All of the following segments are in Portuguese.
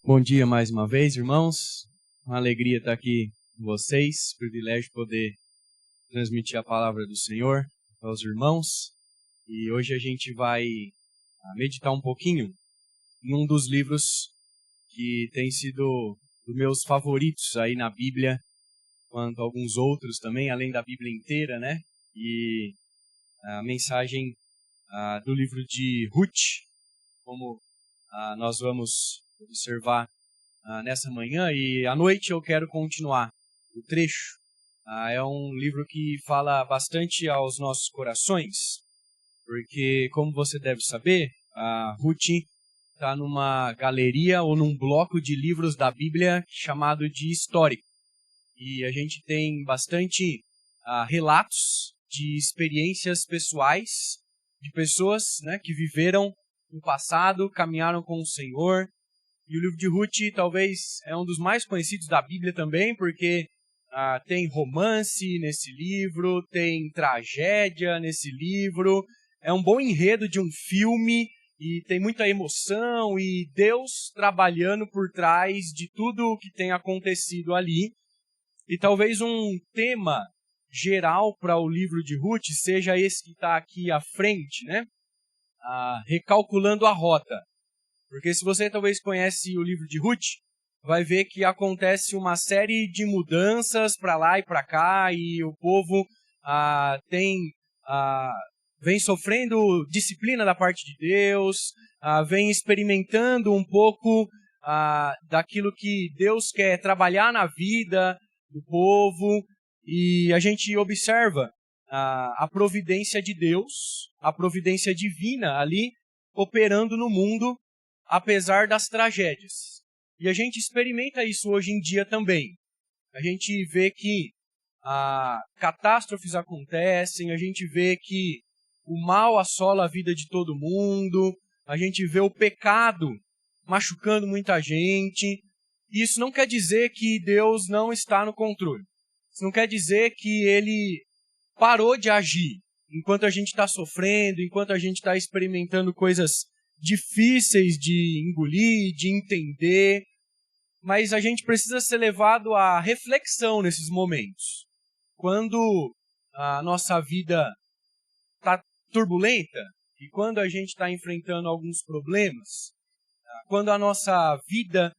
Bom dia mais uma vez, irmãos. Uma alegria estar aqui com vocês. Privilégio poder transmitir a palavra do Senhor aos irmãos. E hoje a gente vai meditar um pouquinho em um dos livros que tem sido dos meus favoritos aí na Bíblia, quanto alguns outros também, além da Bíblia inteira, né? E a mensagem do livro de Ruth, como nós vamos observar nessa manhã, e à noite eu quero continuar o trecho. É um livro que fala bastante aos nossos corações, porque, como você deve saber, a Ruth está numa galeria ou num bloco de livros da Bíblia chamado de histórico. E a gente tem bastante relatos de experiências pessoais de pessoas, né, que viveram no passado, caminharam com o Senhor. E o livro de Ruth talvez é um dos mais conhecidos da Bíblia também, porque tem romance nesse livro, tem tragédia nesse livro, é um bom enredo de um filme, e tem muita emoção e Deus trabalhando por trás de tudo o que tem acontecido ali. E talvez um tema geral para o livro de Ruth seja esse que está aqui à frente, né? Recalculando a rota. Porque se você talvez conhece o livro de Ruth, vai ver que acontece uma série de mudanças para lá e para cá, e o povo vem sofrendo disciplina da parte de Deus, vem experimentando um pouco daquilo que Deus quer trabalhar na vida do povo, e a gente observa a providência de Deus, a providência divina ali, operando no mundo, apesar das tragédias. E a gente experimenta isso hoje em dia também. A gente vê que catástrofes acontecem, a gente vê que o mal assola a vida de todo mundo, a gente vê o pecado machucando muita gente. E isso não quer dizer que Deus não está no controle. Isso não quer dizer que Ele parou de agir enquanto a gente está sofrendo, enquanto a gente está experimentando coisas difíceis de engolir, de entender, mas a gente precisa ser levado à reflexão nesses momentos. Quando a nossa vida está turbulenta e quando a gente está enfrentando alguns problemas, quando a nossa vida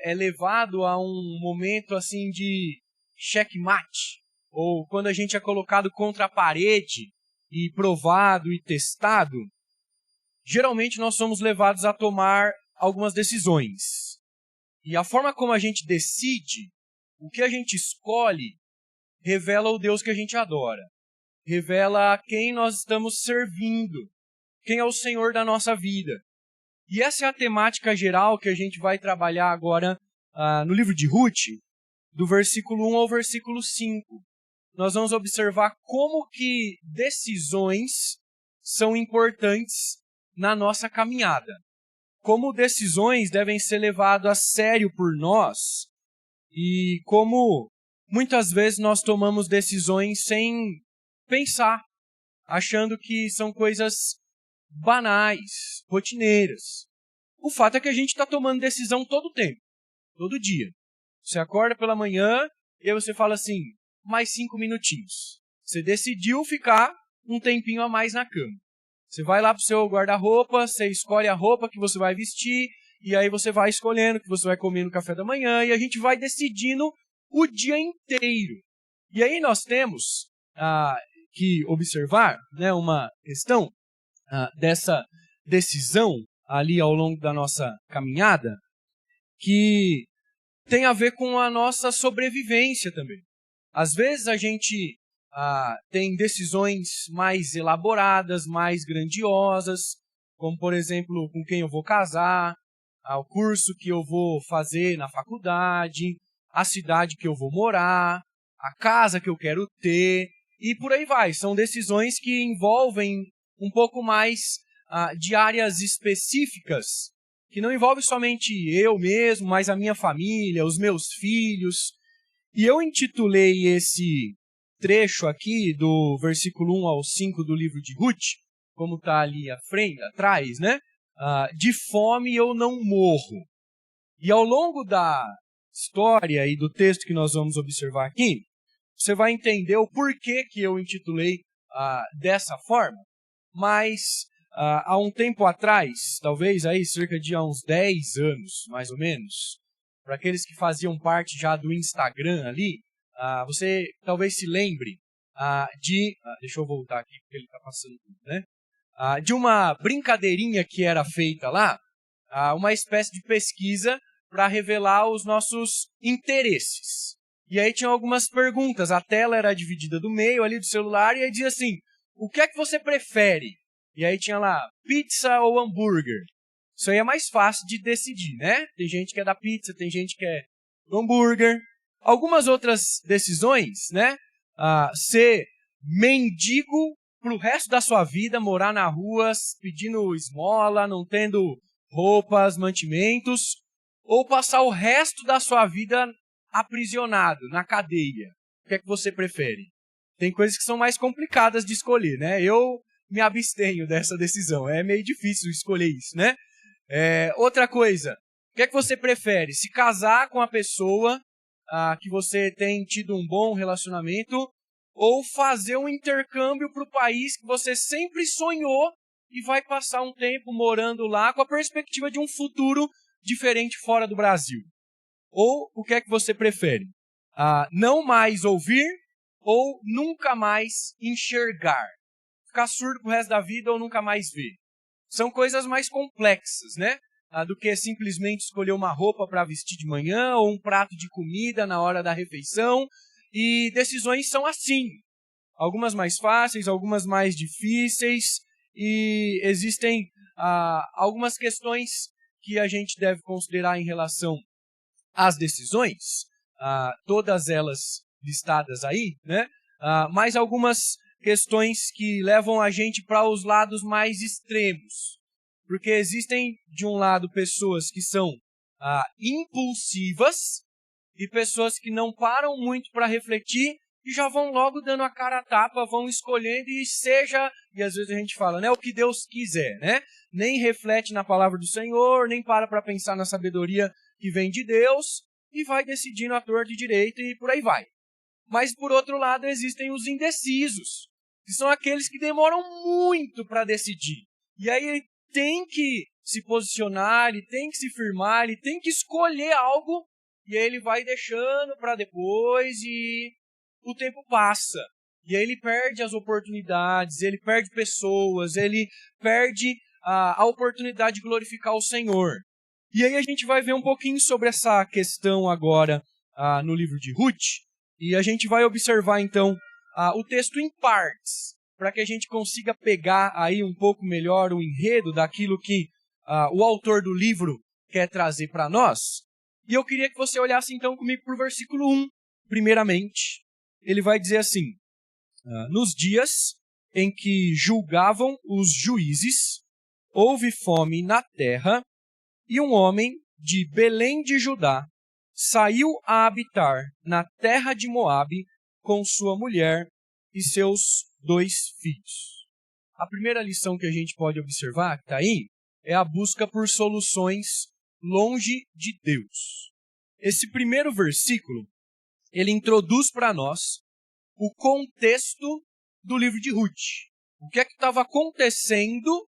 é levado a um momento assim de checkmate, ou quando a gente é colocado contra a parede e provado e testado, geralmente nós somos levados a tomar algumas decisões. E a forma como a gente decide, o que a gente escolhe, revela o Deus que a gente adora. Revela quem nós estamos servindo, quem é o Senhor da nossa vida. E essa é a temática geral que a gente vai trabalhar agora no livro de Ruth, do versículo 1 ao versículo 5. Nós vamos observar como que decisões são importantes na nossa caminhada. Como decisões devem ser levadas a sério por nós, e como muitas vezes nós tomamos decisões sem pensar, achando que são coisas banais, rotineiras. O fato é que a gente está tomando decisão todo o tempo, todo dia. Você acorda pela manhã e aí você fala assim, mais 5 minutinhos. Você decidiu ficar um tempinho a mais na cama. Você vai lá para o seu guarda-roupa, você escolhe a roupa que você vai vestir, e aí você vai escolhendo o que você vai comer no café da manhã, e a gente vai decidindo o dia inteiro. E aí nós temos que observar, né, uma questão dessa decisão ali ao longo da nossa caminhada, que tem a ver com a nossa sobrevivência também. Às vezes a gente tem decisões mais elaboradas, mais grandiosas, como, por exemplo, com quem eu vou casar, o curso que eu vou fazer na faculdade, a cidade que eu vou morar, a casa que eu quero ter, e por aí vai. São decisões que envolvem um pouco mais de áreas específicas, que não envolve somente eu mesmo, mas a minha família, os meus filhos. E eu intitulei esse trecho aqui, do versículo 1 ao 5 do livro de Ruth, como está ali à frente, atrás, né? De fome eu não morro. E ao longo da história e do texto que nós vamos observar aqui, você vai entender o porquê que eu intitulei dessa forma. Mas há um tempo atrás, talvez aí cerca de uns 10 anos, mais ou menos, para aqueles que faziam parte já do Instagram ali, você talvez se lembre deixa eu voltar aqui porque ele está passando tudo, né? De uma brincadeirinha que era feita lá, uma espécie de pesquisa para revelar os nossos interesses. E aí tinha algumas perguntas, a tela era dividida do meio ali do celular, e aí dizia assim, o que é que você prefere? E aí tinha lá, pizza ou hambúrguer? Isso aí é mais fácil de decidir, né? Tem gente que é da pizza, tem gente que é do hambúrguer. Algumas outras decisões, né? Ser mendigo pro resto da sua vida, morar na rua pedindo esmola, não tendo roupas, mantimentos, ou passar o resto da sua vida aprisionado, na cadeia. O que é que você prefere? Tem coisas que são mais complicadas de escolher, né? Eu me abstenho dessa decisão. É meio difícil escolher isso, né? Outra coisa, o que é que você prefere? Se casar com a pessoa que você tem tido um bom relacionamento, ou fazer um intercâmbio para o país que você sempre sonhou e vai passar um tempo morando lá com a perspectiva de um futuro diferente fora do Brasil? Ou o que é que você prefere? Não mais ouvir ou nunca mais enxergar? Ficar surdo pro resto da vida ou nunca mais ver? São coisas mais complexas, né? Do que simplesmente escolher uma roupa para vestir de manhã ou um prato de comida na hora da refeição. E decisões são assim. Algumas mais fáceis, algumas mais difíceis. E existem algumas questões que a gente deve considerar em relação às decisões. Todas elas listadas aí, né? Mas algumas questões que levam a gente para os lados mais extremos. Porque existem, de um lado, pessoas que são impulsivas e pessoas que não param muito para refletir e já vão logo dando a cara a tapa, vão escolhendo e e às vezes a gente fala, né, o que Deus quiser, né? Nem reflete na palavra do Senhor, nem para pensar na sabedoria que vem de Deus e vai decidindo à torta e direita e por aí vai. Mas, por outro lado, existem os indecisos, que são aqueles que demoram muito para decidir. E aí ele tem que se posicionar, ele tem que se firmar, ele tem que escolher algo, e aí ele vai deixando para depois e o tempo passa. E aí ele perde as oportunidades, ele perde pessoas, ele perde a oportunidade de glorificar o Senhor. E aí a gente vai ver um pouquinho sobre essa questão agora no livro de Ruth. E a gente vai observar, então, o texto em partes, para que a gente consiga pegar aí um pouco melhor o enredo daquilo que o autor do livro quer trazer para nós. E eu queria que você olhasse, então, comigo para o versículo 1, primeiramente. Ele vai dizer assim, nos dias em que julgavam os juízes, houve fome na terra, e um homem de Belém de Judá saiu a habitar na terra de Moabe com sua mulher e seus 2 filhos. A primeira lição que a gente pode observar, que está aí, é a busca por soluções longe de Deus. Esse primeiro versículo, ele introduz para nós o contexto do livro de Ruth. O que é que estava acontecendo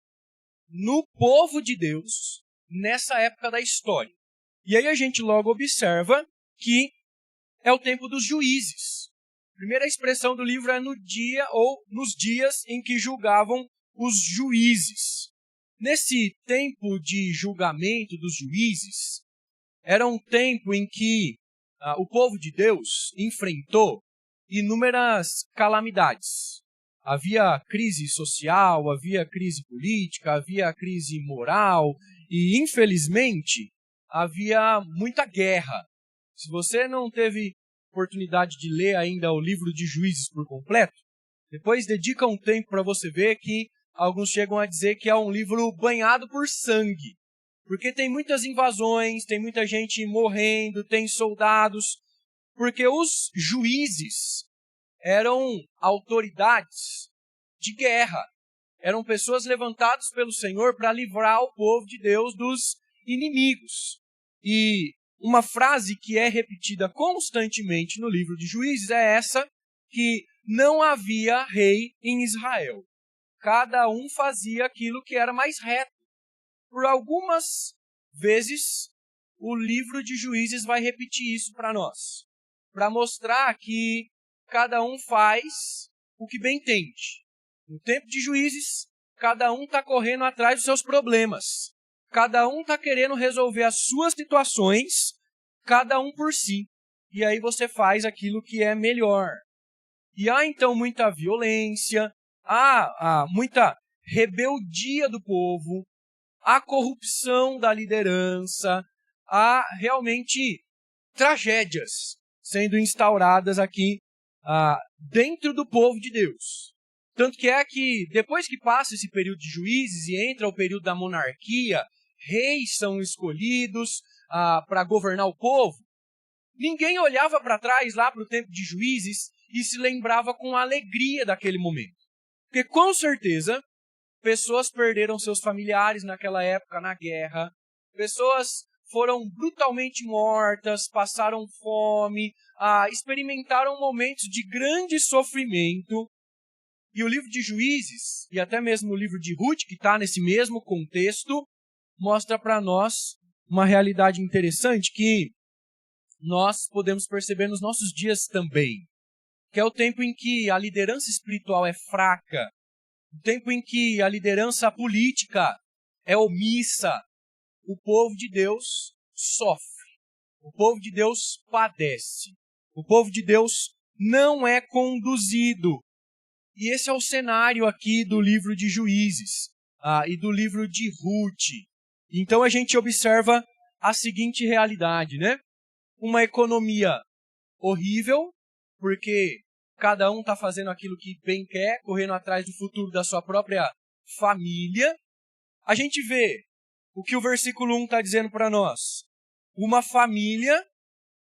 no povo de Deus nessa época da história. E aí a gente logo observa que é o tempo dos juízes. A primeira expressão do livro é no dia ou nos dias em que julgavam os juízes. Nesse tempo de julgamento dos juízes, era um tempo em que o povo de Deus enfrentou inúmeras calamidades. Havia crise social, havia crise política, havia crise moral e, infelizmente, havia muita guerra. Se você não teve oportunidade de ler ainda o livro de Juízes por completo, depois dedica um tempo para você ver que alguns chegam a dizer que é um livro banhado por sangue. Porque tem muitas invasões, tem muita gente morrendo, tem soldados. Porque os juízes eram autoridades de guerra. Eram pessoas levantadas pelo Senhor para livrar o povo de Deus dos inimigos. E uma frase que é repetida constantemente no livro de Juízes é essa, que não havia rei em Israel. Cada um fazia aquilo que era mais reto. Por algumas vezes, o livro de Juízes vai repetir isso para nós, para mostrar que cada um faz o que bem entende. No tempo de Juízes, cada um está correndo atrás dos seus problemas. Cada um está querendo resolver as suas situações, cada um por si. E aí você faz aquilo que é melhor. E há então muita violência, há muita rebeldia do povo, há corrupção da liderança, há realmente tragédias sendo instauradas aqui dentro do povo de Deus. Tanto que é que depois que passa esse período de juízes e entra o período da monarquia, reis são escolhidos para governar o povo, ninguém olhava para trás lá para o tempo de Juízes e se lembrava com alegria daquele momento. Porque com certeza, pessoas perderam seus familiares naquela época na guerra, pessoas foram brutalmente mortas, passaram fome, experimentaram momentos de grande sofrimento. E o livro de Juízes, e até mesmo o livro de Ruth, que está nesse mesmo contexto, mostra para nós uma realidade interessante que nós podemos perceber nos nossos dias também, que é o tempo em que a liderança espiritual é fraca, o tempo em que a liderança política é omissa, o povo de Deus sofre, o povo de Deus padece, o povo de Deus não é conduzido. E esse é o cenário aqui do livro de Juízes e do livro de Ruth. Então a gente observa a seguinte realidade, né? Uma economia horrível, porque cada um está fazendo aquilo que bem quer, correndo atrás do futuro da sua própria família. A gente vê o que o versículo 1 está dizendo para nós. Uma família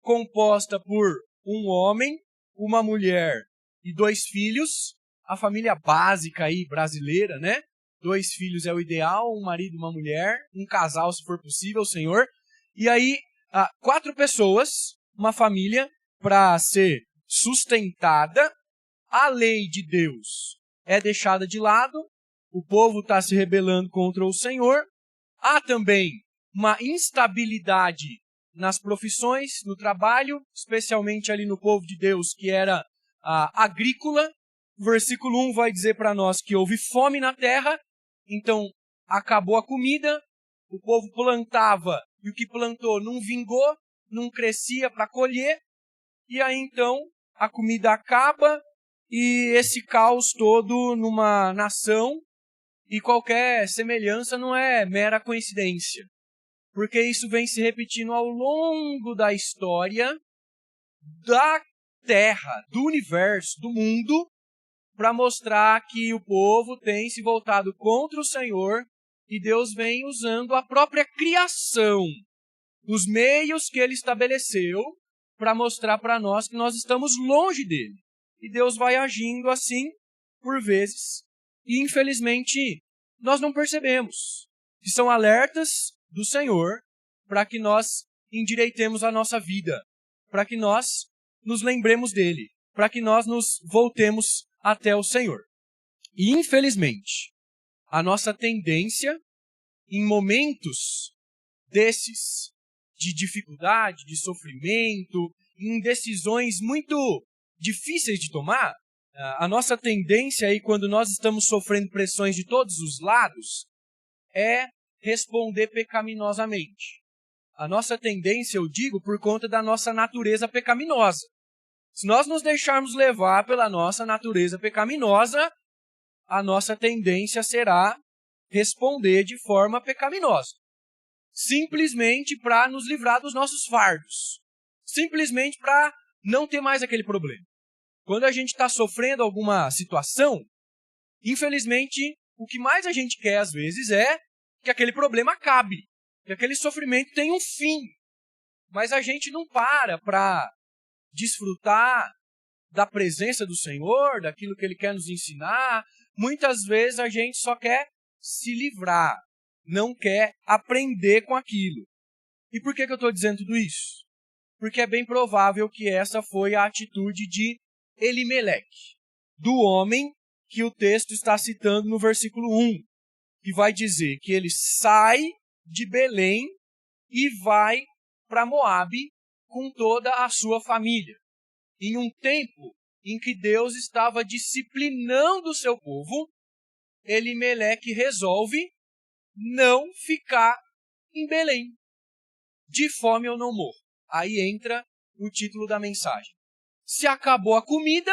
composta por um homem, uma mulher e 2 filhos, a família básica aí brasileira, né? 2 filhos é o ideal, um marido e uma mulher, um casal se for possível, Senhor. E aí, 4 pessoas, uma família para ser sustentada. A lei de Deus é deixada de lado, o povo está se rebelando contra o Senhor. Há também uma instabilidade nas profissões, no trabalho, especialmente ali no povo de Deus que era agrícola. O versículo 1 vai dizer para nós que houve fome na terra, então acabou a comida, o povo plantava e o que plantou não vingou, não crescia para colher, e aí então a comida acaba e esse caos todo numa nação, e qualquer semelhança não é mera coincidência, porque isso vem se repetindo ao longo da história da Terra, do universo, do mundo, para mostrar que o povo tem se voltado contra o Senhor e Deus vem usando a própria criação, os meios que Ele estabeleceu, para mostrar para nós que nós estamos longe dEle. E Deus vai agindo assim, por vezes, e infelizmente nós não percebemos. Que são alertas do Senhor para que nós endireitemos a nossa vida, para que nós nos lembremos dEle, para que nós nos voltemos até o Senhor. E infelizmente, a nossa tendência em momentos desses, de dificuldade, de sofrimento, em decisões muito difíceis de tomar, a nossa tendência aí, quando nós estamos sofrendo pressões de todos os lados, é responder pecaminosamente. A nossa tendência, eu digo, por conta da nossa natureza pecaminosa. Se nós nos deixarmos levar pela nossa natureza pecaminosa, a nossa tendência será responder de forma pecaminosa. Simplesmente para nos livrar dos nossos fardos. Simplesmente para não ter mais aquele problema. Quando a gente está sofrendo alguma situação, infelizmente, o que mais a gente quer às vezes é que aquele problema acabe, que aquele sofrimento tenha um fim. Mas a gente não para desfrutar da presença do Senhor, daquilo que Ele quer nos ensinar. Muitas vezes a gente só quer se livrar, não quer aprender com aquilo. E por que eu estou dizendo tudo isso? Porque é bem provável que essa foi a atitude de Elimeleque, do homem que o texto está citando no versículo 1, que vai dizer que ele sai de Belém e vai para Moabe com toda a sua família. Em um tempo em que Deus estava disciplinando o seu povo, Elimeleque resolve não ficar em Belém. De fome eu não morro. Aí entra o título da mensagem. Se acabou a comida,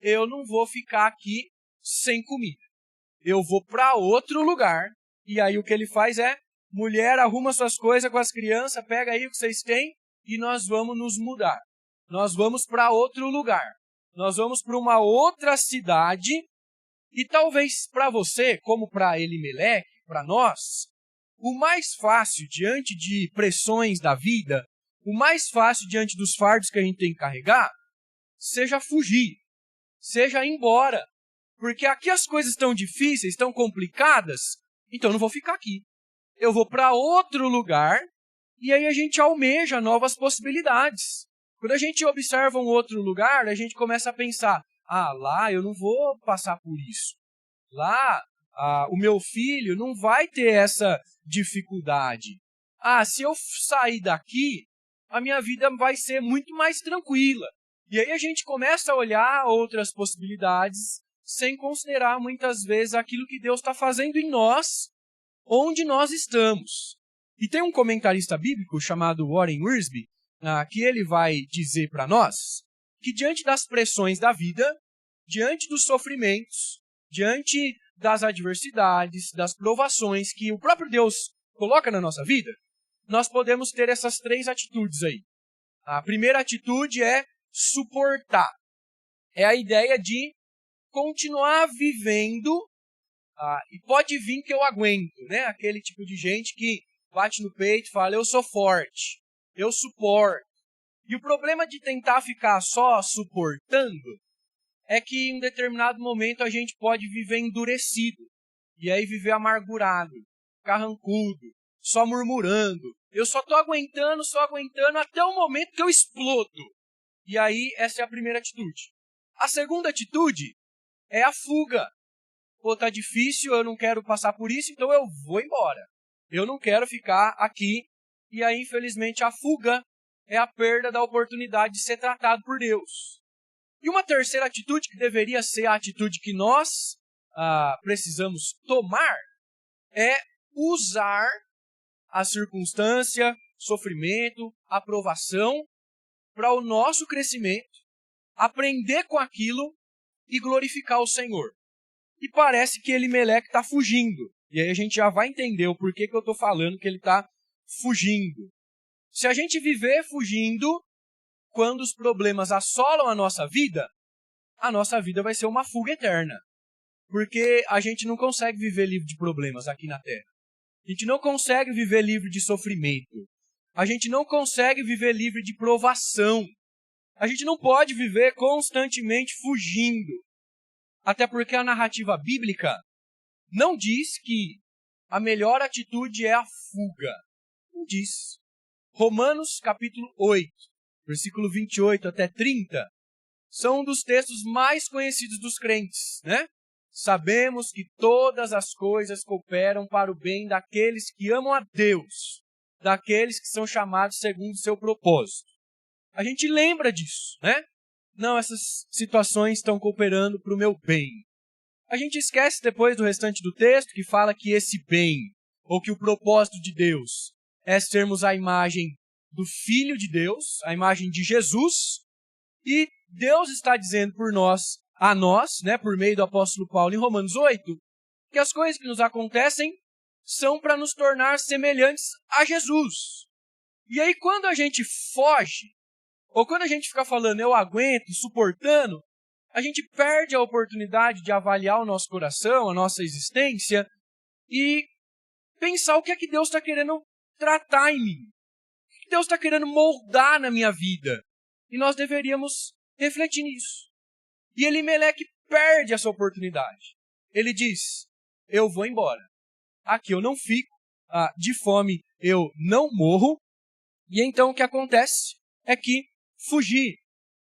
eu não vou ficar aqui sem comida. Eu vou para outro lugar. E aí o que ele faz é, mulher, arruma suas coisas com as crianças, pega aí o que vocês têm e nós vamos nos mudar. Nós vamos para outro lugar. Nós vamos para uma outra cidade. E talvez para você, como para Elimeleque, para nós, o mais fácil diante de pressões da vida, o mais fácil diante dos fardos que a gente tem que carregar, seja fugir, seja ir embora. Porque aqui as coisas estão difíceis, estão complicadas, então eu não vou ficar aqui. Eu vou para outro lugar e aí a gente almeja novas possibilidades. Quando a gente observa um outro lugar, a gente começa a pensar, lá eu não vou passar por isso. Lá, o meu filho não vai ter essa dificuldade. Se eu sair daqui, a minha vida vai ser muito mais tranquila. E aí a gente começa a olhar outras possibilidades, sem considerar muitas vezes aquilo que Deus está fazendo em nós, onde nós estamos. E tem um comentarista bíblico chamado Warren Wiersbe, que ele vai dizer para nós que diante das pressões da vida, diante dos sofrimentos, diante das adversidades, das provações que o próprio Deus coloca na nossa vida, nós podemos ter essas 3 atitudes aí. A primeira atitude é suportar. É a ideia de continuar vivendo, e pode vir que eu aguento, né? Aquele tipo de gente que bate no peito e fala, eu sou forte, eu suporto. E o problema de tentar ficar só suportando é que em um determinado momento a gente pode viver endurecido. E aí viver amargurado, carrancudo, só murmurando. Eu só estou aguentando até o momento que eu explodo. E aí essa é a primeira atitude. A segunda atitude é a fuga. Tá difícil, eu não quero passar por isso, então eu vou embora. Eu não quero ficar aqui. E aí, infelizmente, a fuga é a perda da oportunidade de ser tratado por Deus. E uma terceira atitude, que deveria ser a atitude que nós precisamos tomar, é usar a circunstância, sofrimento, a provação para o nosso crescimento, aprender com aquilo e glorificar o Senhor. E parece que Elimeleque está fugindo. E aí a gente já vai entender o porquê que eu estou falando que ele está fugindo. Se a gente viver fugindo, quando os problemas assolam a nossa vida vai ser uma fuga eterna. Porque a gente não consegue viver livre de problemas aqui na Terra. A gente não consegue viver livre de sofrimento. A gente não consegue viver livre de provação. A gente não pode viver constantemente fugindo. Até porque a narrativa bíblica não diz que a melhor atitude é a fuga. Não diz. Romanos capítulo 8, versículo 28 até 30, são um dos textos mais conhecidos dos crentes, né? Sabemos que todas as coisas cooperam para o bem daqueles que amam a Deus, daqueles que são chamados segundo o seu propósito. A gente lembra disso, né? Não, essas situações estão cooperando para o meu bem. A gente esquece depois do restante do texto que fala que esse bem, ou que o propósito de Deus, é sermos a imagem do Filho de Deus, a imagem de Jesus, e Deus está dizendo a nós, né, por meio do apóstolo Paulo em Romanos 8, que as coisas que nos acontecem são para nos tornar semelhantes a Jesus. E aí quando a gente foge, ou quando a gente fica falando eu aguento, suportando, a gente perde a oportunidade de avaliar o nosso coração, a nossa existência, e pensar o que é que Deus está querendo tratar em mim. O que Deus está querendo moldar na minha vida. E nós deveríamos refletir nisso. E Elimeleque perde essa oportunidade. Ele diz, eu vou embora. Aqui eu não fico, de fome eu não morro, E então o que acontece é que fugir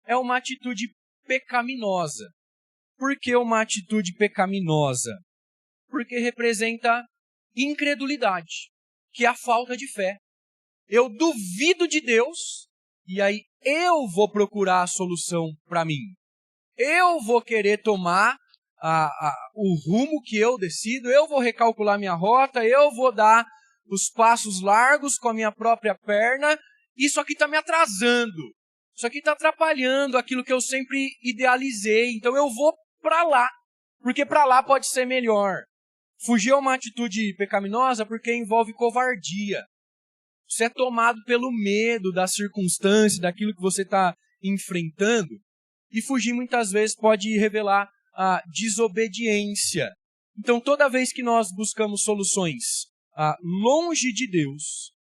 é uma atitude pecaminosa. Por que uma atitude pecaminosa? Porque representa incredulidade, que é a falta de fé. Eu duvido de Deus e aí eu vou procurar a solução para mim. Eu vou querer tomar o rumo que eu decido, eu vou recalcular minha rota, eu vou dar os passos largos com a minha própria perna. Isso aqui está me atrasando. Isso aqui está atrapalhando aquilo que eu sempre idealizei. Então eu vou para lá, porque para lá pode ser melhor. Fugir é uma atitude pecaminosa porque envolve covardia. Você é tomado pelo medo da circunstância, daquilo que você está enfrentando. E fugir muitas vezes pode revelar a desobediência. Então toda vez que nós buscamos soluções longe de Deus,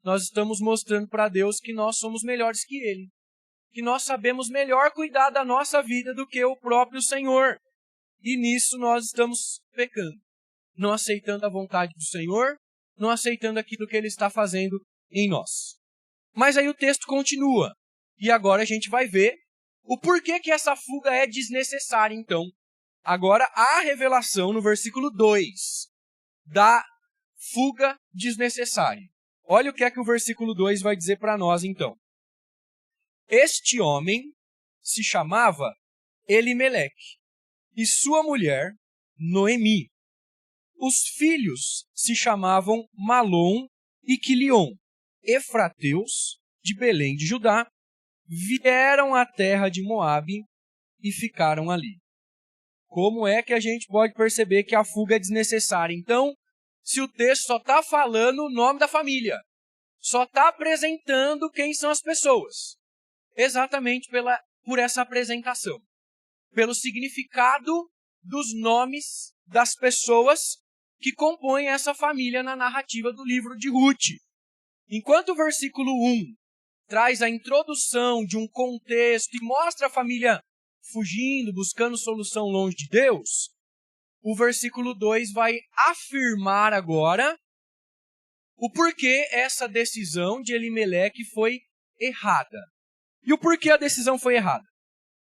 nós estamos mostrando para Deus que nós somos melhores que Ele. Que nós sabemos melhor cuidar da nossa vida do que o próprio Senhor. E nisso nós estamos pecando. Não aceitando a vontade do Senhor, não aceitando aquilo que Ele está fazendo em nós. Mas aí o texto continua. E agora a gente vai ver o porquê que essa fuga é desnecessária, então. Agora a revelação no versículo 2 da fuga desnecessária. Olha o que é que o versículo 2 vai dizer para nós, então. Este homem se chamava Elimeleque e sua mulher Noemi. Os filhos se chamavam Malom e Quilion, efrateus de Belém de Judá, vieram à terra de Moabe e ficaram ali. Como é que a gente pode perceber que a fuga é desnecessária? Então, se o texto só está falando o nome da família, só está apresentando quem são as pessoas, exatamente por essa apresentação, pelo significado dos nomes das pessoas que compõem essa família na narrativa do livro de Ruth. Enquanto o versículo 1 traz a introdução de um contexto e mostra a família fugindo, buscando solução longe de Deus, o versículo 2 vai afirmar agora o porquê essa decisão de Elimeleque foi errada. E o porquê a decisão foi errada?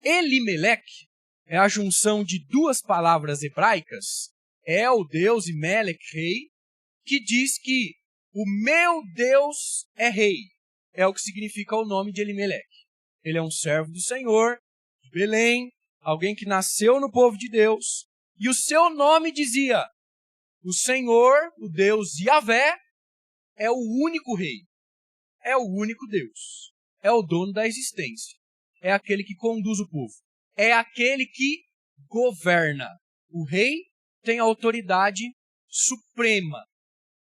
Elimeleque é a junção de duas palavras hebraicas, El, Deus, e Melech, rei, que diz que o meu Deus é rei. É o que significa o nome de Elimeleque. Ele é um servo do Senhor, de Belém, alguém que nasceu no povo de Deus, e o seu nome dizia: o Senhor, o Deus Yahvé, é o único rei, é o único Deus, é o dono da existência, é aquele que conduz o povo, é aquele que governa. O rei tem autoridade suprema.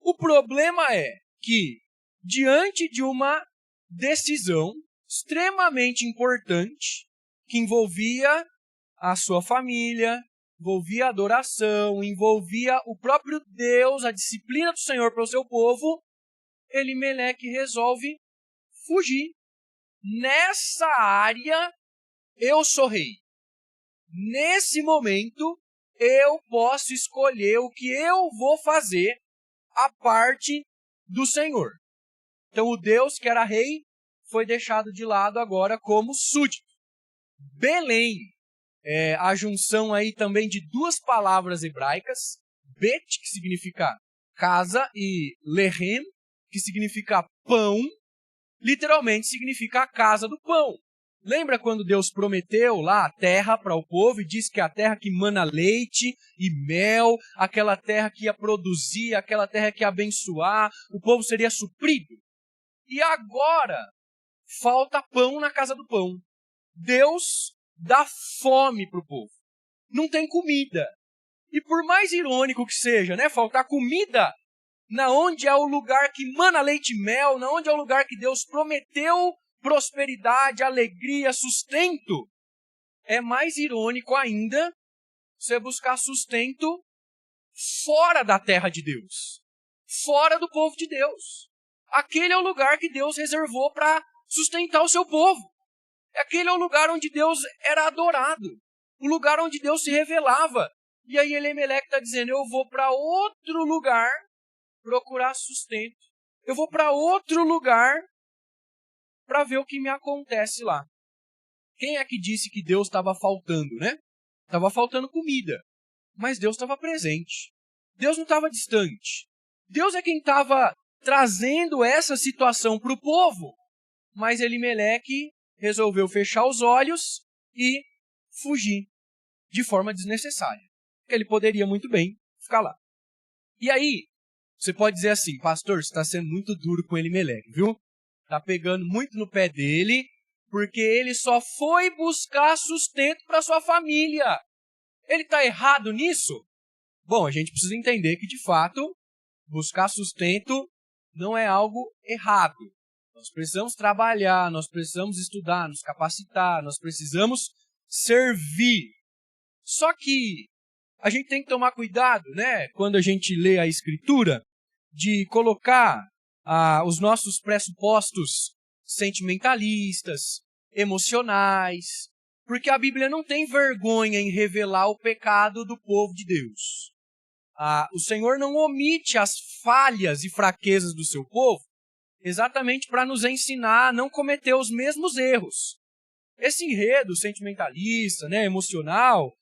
O problema é que, diante de uma decisão extremamente importante, que envolvia a sua família, envolvia a adoração, envolvia o próprio Deus, a disciplina do Senhor para o seu povo, Elimeleque resolve fugir. Nessa área, eu sou rei. Nesse momento, eu posso escolher o que eu vou fazer a parte do Senhor. Então, o Deus que era rei foi deixado de lado agora como súdito. Belém é a junção aí também de duas palavras hebraicas, Bet, que significa casa, e Lehem, que significa pão, literalmente significa a casa do pão. Lembra quando Deus prometeu lá a terra para o povo e disse que a terra que mana leite e mel, aquela terra que ia produzir, aquela terra que ia abençoar, o povo seria suprido? E agora falta pão na casa do pão. Deus dá fome para o povo. Não tem comida. E por mais irônico que seja, né, faltar comida na onde é o lugar que mana leite e mel, na onde é o lugar que Deus prometeu prosperidade, alegria, sustento, é mais irônico ainda você buscar sustento fora da terra de Deus, fora do povo de Deus. Aquele é o lugar que Deus reservou para sustentar o seu povo. Aquele é o lugar onde Deus era adorado, o lugar onde Deus se revelava. E aí Elimeleque está dizendo: eu vou para outro lugar procurar sustento. Eu vou para outro lugar para ver o que me acontece lá. Quem é que disse que Deus estava faltando, né? Estava faltando comida, mas Deus estava presente. Deus não estava distante. Deus é quem estava trazendo essa situação para o povo, mas Elimeleque resolveu fechar os olhos e fugir de forma desnecessária. Ele poderia muito bem ficar lá. E aí, você pode dizer assim, pastor, você está sendo muito duro com Elimeleque, viu? Está pegando muito no pé dele, porque ele só foi buscar sustento para sua família. Ele está errado nisso? Bom, a gente precisa entender que, de fato, buscar sustento não é algo errado. Nós precisamos trabalhar, nós precisamos estudar, nos capacitar, nós precisamos servir. Só que a gente tem que tomar cuidado, né, quando a gente lê a Escritura, de colocar os nossos pressupostos sentimentalistas, emocionais, porque a Bíblia não tem vergonha em revelar o pecado do povo de Deus. O Senhor não omite as falhas e fraquezas do seu povo exatamente para nos ensinar a não cometer os mesmos erros. Esse enredo sentimentalista, né, emocional,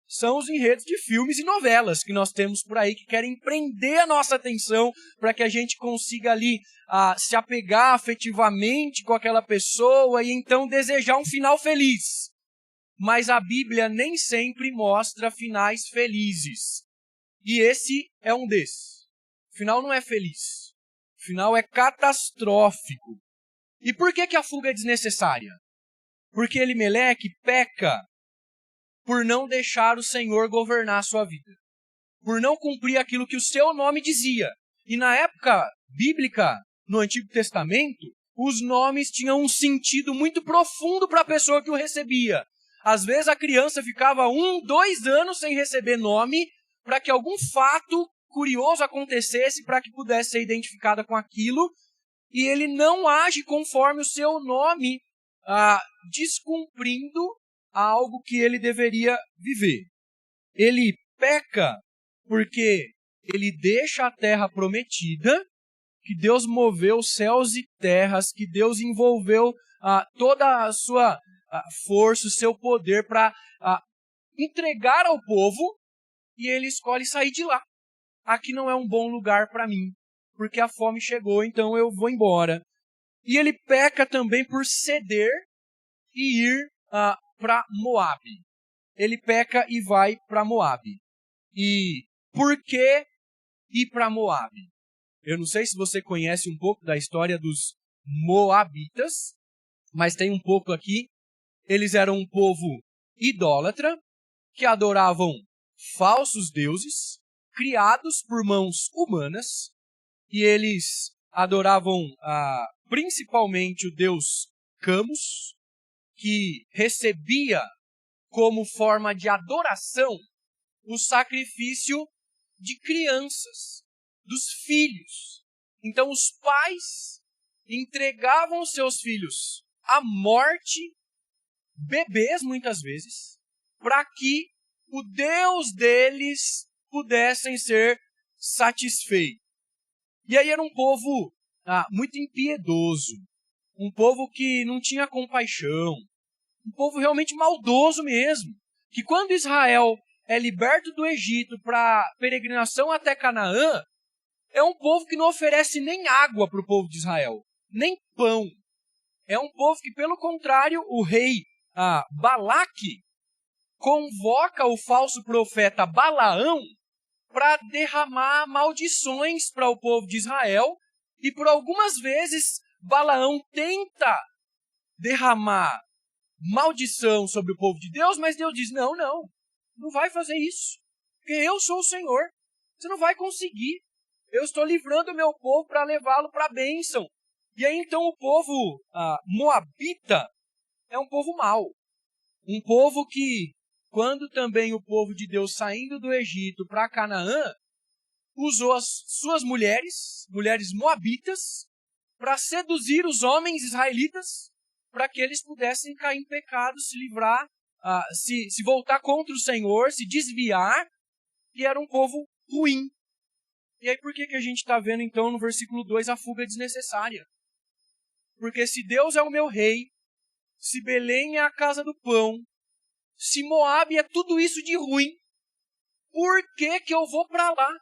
são os enredos de filmes e novelas que nós temos por aí que querem prender a nossa atenção para que a gente consiga ali se apegar afetivamente com aquela pessoa e então desejar um final feliz. Mas a Bíblia nem sempre mostra finais felizes. E esse é um desses. O final não é feliz. O final é catastrófico. E por que a fuga é desnecessária? Porque Elimeleque peca por não deixar o Senhor governar a sua vida. Por não cumprir aquilo que o seu nome dizia. E na época bíblica, no Antigo Testamento, os nomes tinham um sentido muito profundo para a pessoa que o recebia. Às vezes a criança ficava 1, 2 anos sem receber nome, para que algum fato curioso acontecesse, para que pudesse ser identificada com aquilo, e ele não age conforme o seu nome, descumprindo algo que ele deveria viver. Ele peca porque ele deixa a terra prometida, que Deus moveu céus e terras, que Deus envolveu toda a sua força, o seu poder para entregar ao povo, e ele escolhe sair de lá. Aqui não é um bom lugar para mim, porque a fome chegou, então eu vou embora. E ele peca também por ceder e ir para Moabe. Ele peca e vai para Moabe. E por que ir para Moabe? Eu não sei se você conhece um pouco da história dos Moabitas, mas tem um pouco aqui. Eles eram um povo idólatra, que adoravam falsos deuses, criados por mãos humanas, e eles adoravam principalmente o deus Camus, que recebia como forma de adoração o sacrifício de crianças, dos filhos. Então os pais entregavam seus filhos à morte, bebês muitas vezes, para que o Deus deles pudessem ser satisfeitos. E aí era um povo muito impiedoso, um povo que não tinha compaixão, um povo realmente maldoso mesmo, que quando Israel é liberto do Egito para peregrinação até Canaã, é um povo que não oferece nem água para o povo de Israel, nem pão. É um povo que, pelo contrário, o rei Balaque convoca o falso profeta Balaão para derramar maldições para o povo de Israel, e por algumas vezes Balaão tenta derramar maldição sobre o povo de Deus, mas Deus diz, não vai fazer isso, porque eu sou o Senhor, você não vai conseguir, eu estou livrando o meu povo para levá-lo para a bênção. E aí então o povo moabita é um povo mau, um povo que, quando também o povo de Deus saindo do Egito para Canaã, usou as suas mulheres moabitas, para seduzir os homens israelitas, para que eles pudessem cair em pecado, se livrar, se voltar contra o Senhor, se desviar, e era um povo ruim. E aí por que a gente está vendo então no versículo 2 a fuga desnecessária? Porque se Deus é o meu rei, se Belém é a casa do pão, se Moabe é tudo isso de ruim, por que que eu vou para lá?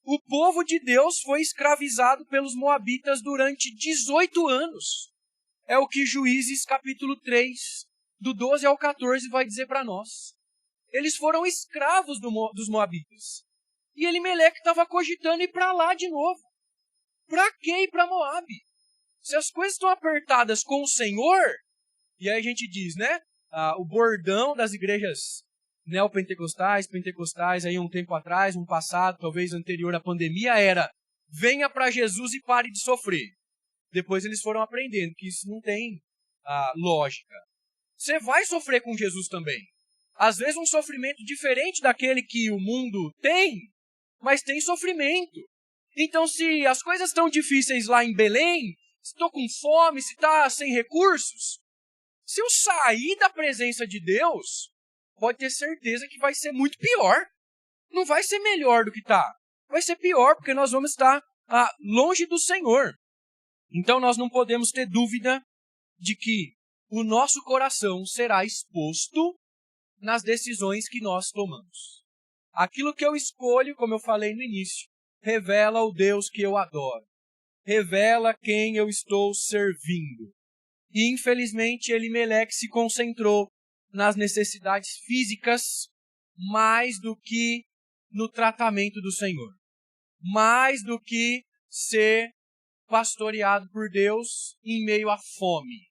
O povo de Deus foi escravizado pelos moabitas durante 18 anos. É o que Juízes capítulo 3, do 12 ao 14, vai dizer para nós. Eles foram escravos dos moabitas. E Elimeleque estava cogitando ir para lá de novo. Para que ir para Moabe? Se as coisas estão apertadas com o Senhor, e aí a gente diz, né? O bordão das igrejas neopentecostais, pentecostais, aí um tempo atrás, um passado, talvez anterior à pandemia, era: venha para Jesus e pare de sofrer. Depois eles foram aprendendo que isso não tem lógica. Você vai sofrer com Jesus também. Às vezes um sofrimento diferente daquele que o mundo tem, mas tem sofrimento. Então, se as coisas estão difíceis lá em Belém, se estou com fome, se está sem recursos, se eu sair da presença de Deus, pode ter certeza que vai ser muito pior. Não vai ser melhor do que está. Vai ser pior, porque nós vamos estar longe do Senhor. Então, nós não podemos ter dúvida de que o nosso coração será exposto nas decisões que nós tomamos. Aquilo que eu escolho, como eu falei no início, revela o Deus que eu adoro. Revela quem eu estou servindo. E, infelizmente, Elimeleque se concentrou nas necessidades físicas mais do que no tratamento do Senhor. Mais do que ser pastoreado por Deus em meio à fome.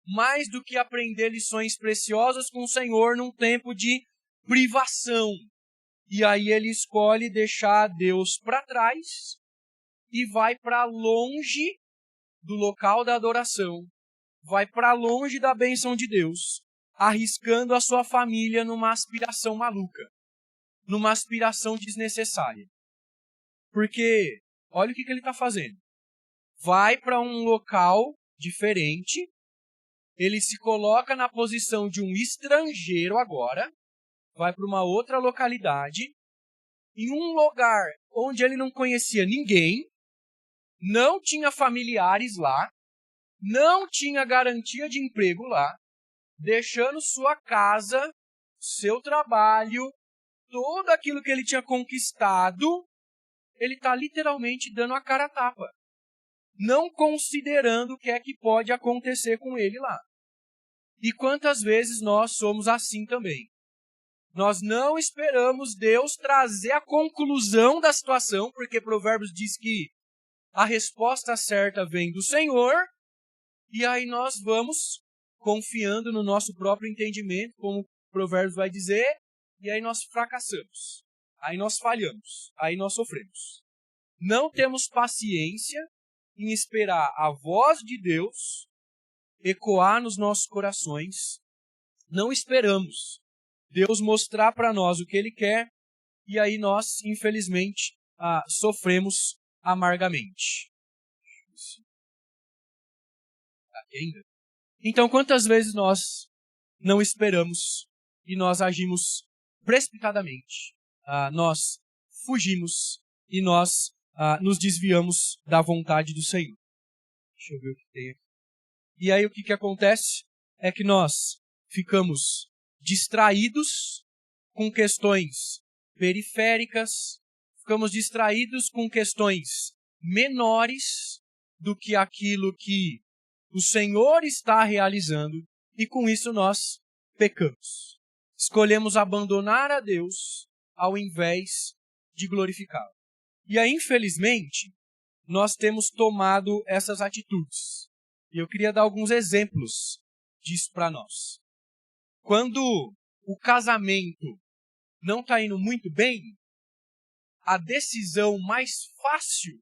Mais do que aprender lições preciosas com o Senhor num tempo de privação. E aí ele escolhe deixar Deus para trás e vai para longe do local da adoração. Vai para longe da bênção de Deus, arriscando a sua família numa aspiração maluca, numa aspiração desnecessária. Porque, olha o que ele está fazendo. Vai para um local diferente, ele se coloca na posição de um estrangeiro agora, vai para uma outra localidade, em um lugar onde ele não conhecia ninguém, não tinha familiares lá, não tinha garantia de emprego lá, deixando sua casa, seu trabalho, tudo aquilo que ele tinha conquistado, ele está literalmente dando a cara a tapa, não considerando o que é que pode acontecer com ele lá. E quantas vezes nós somos assim também? Nós não esperamos Deus trazer a conclusão da situação, porque Provérbios diz que a resposta certa vem do Senhor, e aí nós vamos confiando no nosso próprio entendimento, como Provérbios vai dizer, e aí nós fracassamos, aí nós falhamos, aí nós sofremos. Não temos paciência em esperar a voz de Deus ecoar nos nossos corações. Não esperamos Deus mostrar para nós o que Ele quer, e aí nós, infelizmente, sofremos amargamente. Então, quantas vezes nós não esperamos e nós agimos precipitadamente? Nós fugimos e nós nos desviamos da vontade do Senhor. Deixa eu ver o que tem aqui. E aí o que acontece é que nós ficamos distraídos com questões periféricas, ficamos distraídos com questões menores do que aquilo que o Senhor está realizando, e com isso nós pecamos. Escolhemos abandonar a Deus ao invés de glorificá-lo. E aí, infelizmente, nós temos tomado essas atitudes. E eu queria dar alguns exemplos disso para nós. Quando o casamento não está indo muito bem, a decisão mais fácil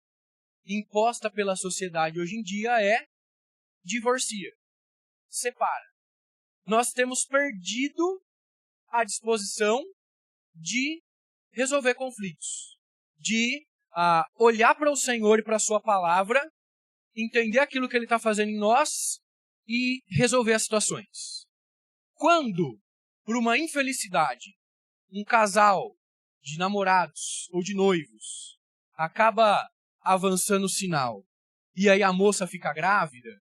imposta pela sociedade hoje em dia é: divorcia, separa. Nós temos perdido a disposição de resolver conflitos, de olhar para o Senhor e para a sua palavra, entender aquilo que Ele está fazendo em nós e resolver as situações. Quando, por uma infelicidade, um casal de namorados ou de noivos acaba avançando o sinal e aí a moça fica grávida,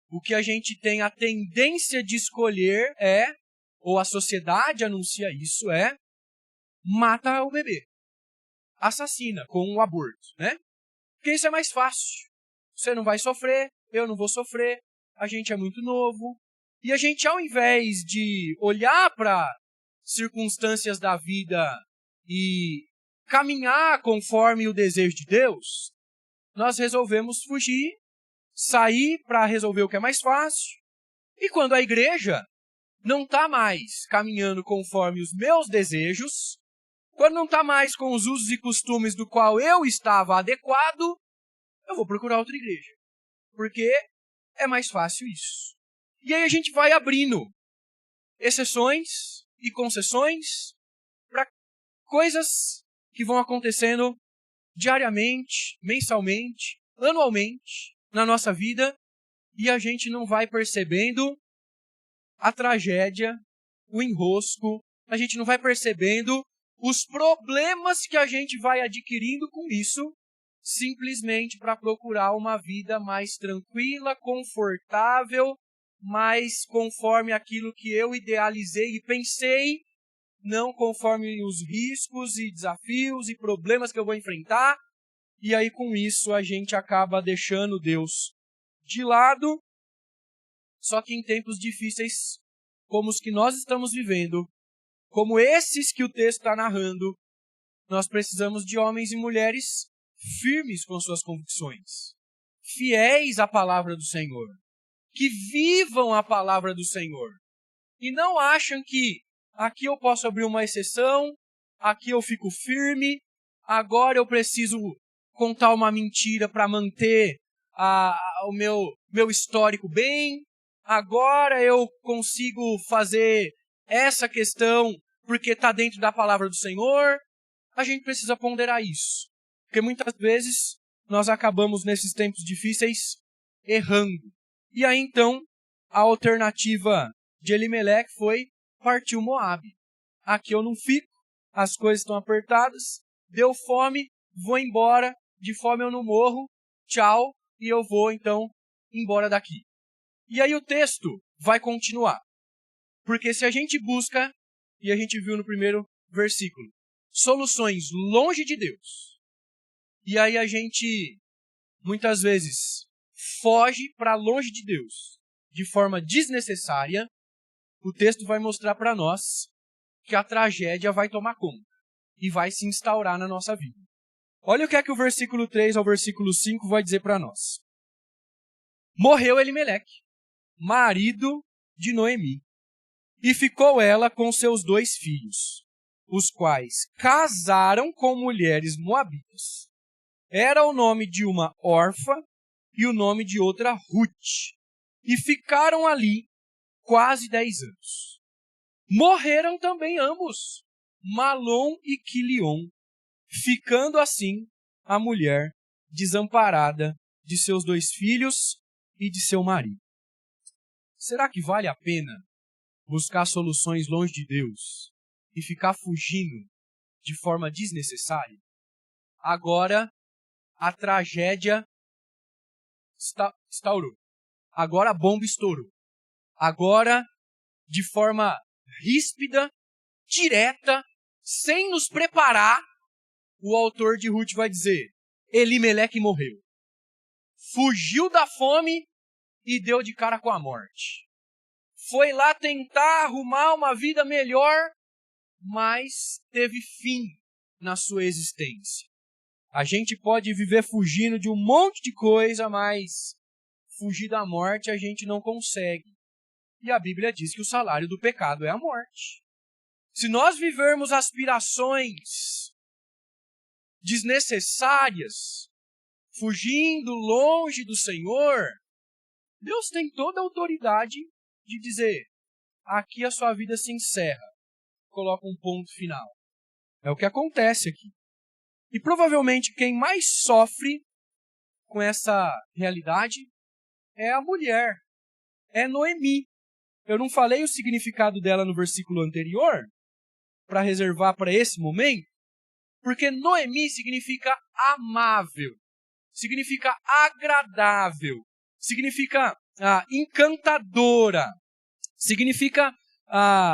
o que a gente tem a tendência de escolher ou a sociedade anuncia isso, mata o bebê. Assassina com o aborto, né? Porque isso é mais fácil. Você não vai sofrer, eu não vou sofrer, a gente é muito novo. E a gente, ao invés de olhar para circunstâncias da vida e caminhar conforme o desejo de Deus, nós resolvemos fugir, sair para resolver o que é mais fácil. E quando a igreja não está mais caminhando conforme os meus desejos, quando não está mais com os usos e costumes do qual eu estava adequado, eu vou procurar outra igreja. Porque é mais fácil isso. E aí a gente vai abrindo exceções e concessões para coisas que vão acontecendo diariamente, mensalmente, anualmente na nossa vida, e a gente não vai percebendo a tragédia, o enrosco, a gente não vai percebendo os problemas que a gente vai adquirindo com isso, simplesmente para procurar uma vida mais tranquila, confortável, mais conforme aquilo que eu idealizei e pensei, não conforme os riscos e desafios e problemas que eu vou enfrentar. E aí, com isso, a gente acaba deixando Deus de lado. Só que em tempos difíceis, como os que nós estamos vivendo, como esses que o texto está narrando, nós precisamos de homens e mulheres firmes com suas convicções, fiéis à palavra do Senhor, que vivam a palavra do Senhor. E não acham que aqui eu posso abrir uma exceção, aqui eu fico firme, agora eu preciso contar uma mentira para manter o meu histórico bem, agora eu consigo fazer essa questão porque está dentro da palavra do Senhor. A gente precisa ponderar isso, porque muitas vezes nós acabamos nesses tempos difíceis errando. E aí então a alternativa de Elimeleque foi partiu Moabe. Aqui eu não fico, as coisas estão apertadas, deu fome, vou embora, de fome eu não morro, tchau, e eu vou então embora daqui. E aí o texto vai continuar. Porque se a gente busca, e a gente viu no primeiro versículo, soluções longe de Deus, e aí a gente muitas vezes foge para longe de Deus de forma desnecessária, o texto vai mostrar para nós que a tragédia vai tomar conta e vai se instaurar na nossa vida. Olha o que é que o versículo 3 ao versículo 5 vai dizer para nós. Morreu Elimeleque, marido de Noemi, e ficou ela com seus 2 filhos, os quais casaram com mulheres moabitas. Era o nome de uma órfã e o nome de outra Ruth, e ficaram ali quase 10 anos. Morreram também ambos, Malom e Quilion, ficando assim a mulher desamparada de seus 2 filhos e de seu marido. Será que vale a pena buscar soluções longe de Deus e ficar fugindo de forma desnecessária? Agora a tragédia instaurou. Agora a bomba estourou. Agora, de forma ríspida, direta, sem nos preparar, o autor de Ruth vai dizer: Elimeleque morreu. Fugiu da fome e deu de cara com a morte. Foi lá tentar arrumar uma vida melhor, mas teve fim na sua existência. A gente pode viver fugindo de um monte de coisa, mas fugir da morte a gente não consegue. E a Bíblia diz que o salário do pecado é a morte. Se nós vivermos aspirações desnecessárias, fugindo longe do Senhor, Deus tem toda a autoridade de dizer: aqui a sua vida se encerra, coloca um ponto final. É o que acontece aqui. E provavelmente quem mais sofre com essa realidade é a mulher, é Noemi. Eu não falei o significado dela no versículo anterior, para reservar para esse momento, porque Noemi significa amável, significa agradável, significa encantadora. Significa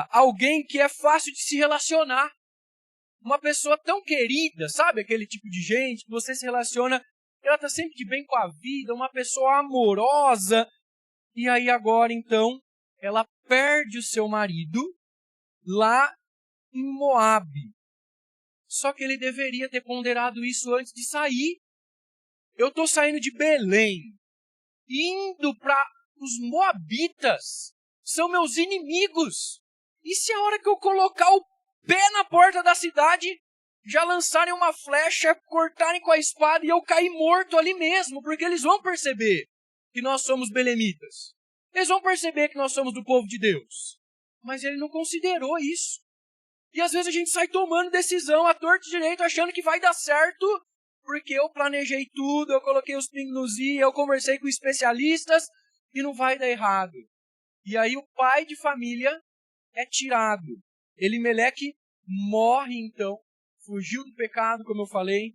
alguém que é fácil de se relacionar. Uma pessoa tão querida, sabe? Aquele tipo de gente que você se relaciona, ela está sempre de bem com a vida, uma pessoa amorosa. E aí agora, então, ela perde o seu marido lá em Moabe. Só que ele deveria ter ponderado isso antes de sair. Eu estou saindo de Belém, indo para os moabitas. São meus inimigos. E se a hora que eu colocar o pé na porta da cidade, já lançarem uma flecha, cortarem com a espada e eu cair morto ali mesmo? Porque eles vão perceber que nós somos belemitas. Eles vão perceber que nós somos do povo de Deus. Mas ele não considerou isso. E às vezes a gente sai tomando decisão à torto e direito, achando que vai dar certo, porque eu planejei tudo, eu coloquei os pingos nos i, eu conversei com especialistas, e não vai dar errado. E aí o pai de família é tirado. Elimeleque morre então, fugiu do pecado, como eu falei,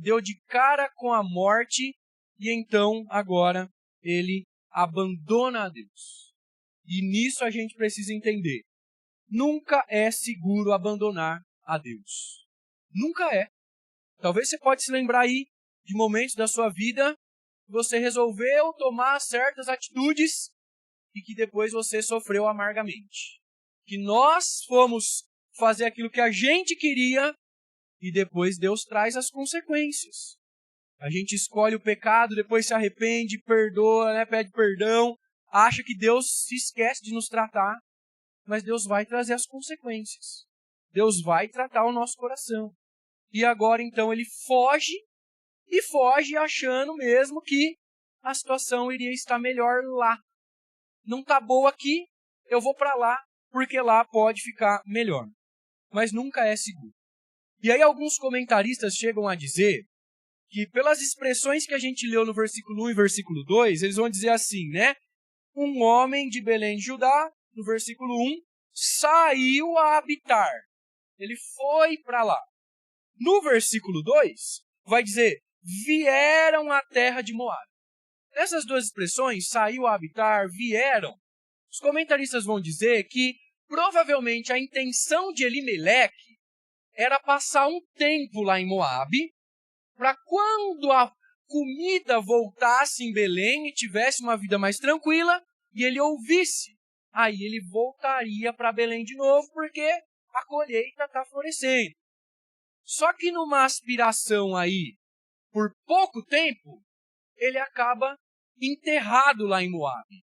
deu de cara com a morte, e então agora ele abandona a Deus. E nisso a gente precisa entender. Nunca é seguro abandonar a Deus. Nunca é. Talvez você pode se lembrar aí de momentos da sua vida que você resolveu tomar certas atitudes e que depois você sofreu amargamente. Que nós fomos fazer aquilo que a gente queria e depois Deus traz as consequências. A gente escolhe o pecado, depois se arrepende, perdoa, pede perdão, acha que Deus se esquece de nos tratar, mas Deus vai trazer as consequências. Deus vai tratar o nosso coração. E agora então ele foge achando mesmo que a situação iria estar melhor lá. Não está boa aqui, eu vou para lá, porque lá pode ficar melhor. Mas nunca é seguro. E aí alguns comentaristas chegam a dizer que pelas expressões que a gente leu no versículo 1 e versículo 2, eles vão dizer assim, né? Um homem de Belém de Judá, no versículo 1, saiu a habitar. Ele foi para lá. No versículo 2, vai dizer, vieram à terra de Moabe. Essas duas expressões, saiu a habitar, vieram, os comentaristas vão dizer que provavelmente a intenção de Elimeleque era passar um tempo lá em Moabe, para quando a comida voltasse em Belém e tivesse uma vida mais tranquila, e ele ouvisse, aí ele voltaria para Belém de novo, porque a colheita está florescendo. Só que numa aspiração aí, por pouco tempo, ele acaba enterrado lá em Moabe.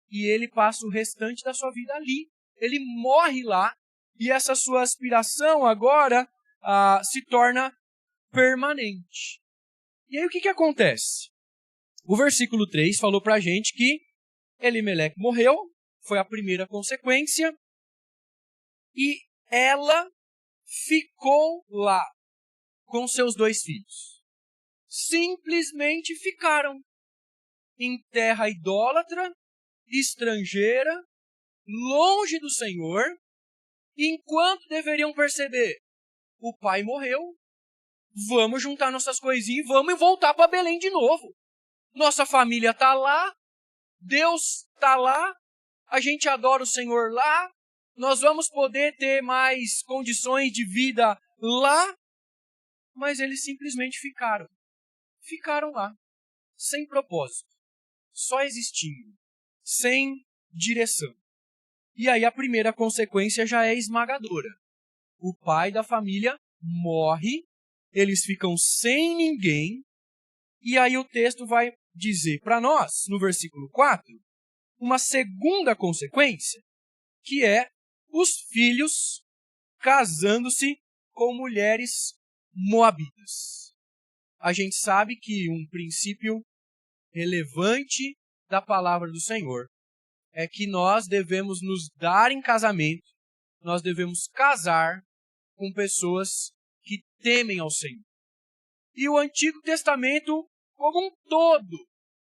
E ele passa o restante da sua vida ali. Ele morre lá, e essa sua aspiração agora se torna permanente. E aí o que acontece? O versículo 3 falou para a gente que Elimeleque morreu, foi a primeira consequência, e ela ficou lá com seus 2 filhos. Simplesmente ficaram em terra idólatra, estrangeira, longe do Senhor, enquanto deveriam perceber, o pai morreu, vamos juntar nossas coisinhas e vamos voltar para Belém de novo. Nossa família está lá, Deus está lá, a gente adora o Senhor lá, nós vamos poder ter mais condições de vida lá, mas eles simplesmente ficaram. Ficaram lá, sem propósito, só existindo, sem direção. E aí a primeira consequência já é esmagadora. O pai da família morre, eles ficam sem ninguém, e aí o texto vai dizer para nós, no versículo 4, uma segunda consequência, que é os filhos casando-se com mulheres moabitas. A gente sabe que um princípio relevante da palavra do Senhor é que nós devemos nos dar em casamento, nós devemos casar com pessoas que temem ao Senhor. E o Antigo Testamento, como um todo,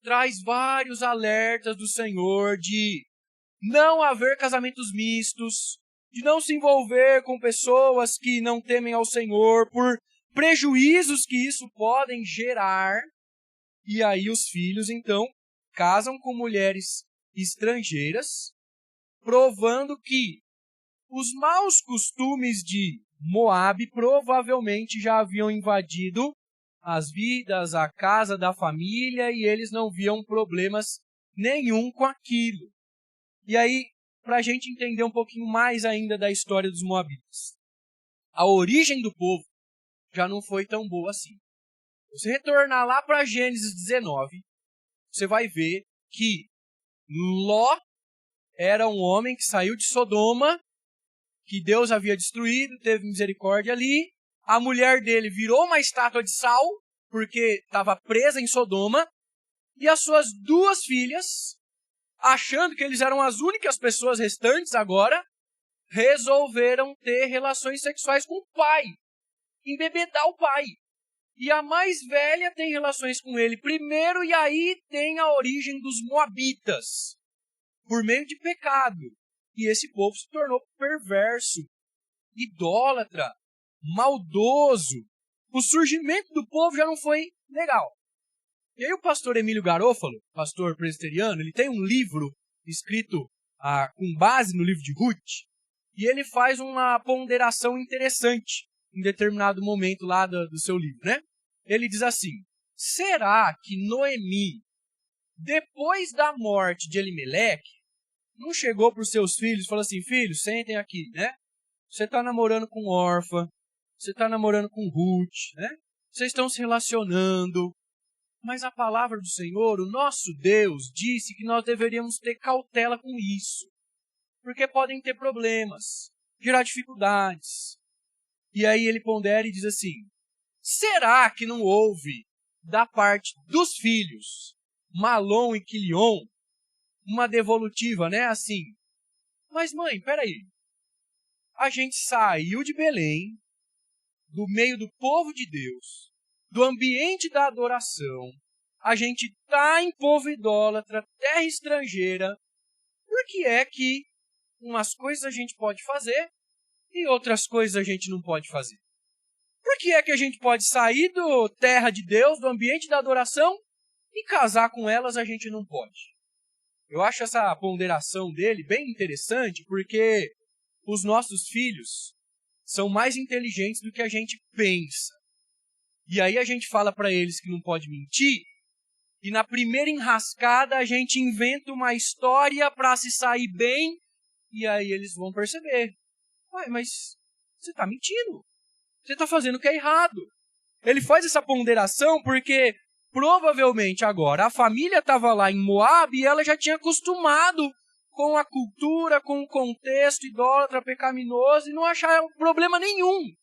traz vários alertas do Senhor de não haver casamentos mistos, de não se envolver com pessoas que não temem ao Senhor, por prejuízos que isso podem gerar. E aí os filhos, então, casam com mulheres estrangeiras, provando que os maus costumes de Moabe provavelmente já haviam invadido as vidas, a casa da família, e eles não viam problemas nenhum com aquilo. E aí, para a gente entender um pouquinho mais ainda da história dos Moabitas, a origem do povo já não foi tão boa assim. Se você retornar lá para Gênesis 19, você vai ver que Ló era um homem que saiu de Sodoma, que Deus havia destruído, teve misericórdia ali. A mulher dele virou uma estátua de sal, porque estava presa em Sodoma. E as suas 2 filhas, achando que eles eram as únicas pessoas restantes agora, resolveram ter relações sexuais com o pai, embebedar o pai. E a mais velha tem relações com ele primeiro, e aí tem a origem dos Moabitas, por meio de pecado. E esse povo se tornou perverso, idólatra, maldoso. O surgimento do povo já não foi legal. E aí o pastor Emílio Garofalo, pastor presbiteriano, ele tem um livro escrito com base no livro de Ruth, e ele faz uma ponderação interessante em determinado momento lá do seu livro, né? Ele diz assim: será que Noemi, depois da morte de Elimeleque, não chegou para os seus filhos e falou assim: filhos, sentem aqui, né? Você está namorando com Orfa, você está namorando com Ruth, né? Vocês estão se relacionando, mas a palavra do Senhor, o nosso Deus, disse que nós deveríamos ter cautela com isso, porque podem ter problemas, gerar dificuldades. E aí ele pondera e diz assim: será que não houve, da parte dos filhos, Malom e Quilion, uma devolutiva, né? Assim, mas mãe, peraí, a gente saiu de Belém, do meio do povo de Deus, do ambiente da adoração, a gente está em povo idólatra, terra estrangeira, por que é que umas coisas a gente pode fazer e outras coisas a gente não pode fazer? Por que é que a gente pode sair do terra de Deus, do ambiente da adoração, e casar com elas a gente não pode? Eu acho essa ponderação dele bem interessante, porque os nossos filhos são mais inteligentes do que a gente pensa. E aí a gente fala para eles que não pode mentir, e na primeira enrascada a gente inventa uma história para se sair bem, e aí eles vão perceber: ué, mas você está mentindo. Você está fazendo o que é errado. Ele faz essa ponderação porque provavelmente agora a família estava lá em Moabe e ela já tinha acostumado com a cultura, com o contexto idólatra, pecaminoso, e não achava problema nenhum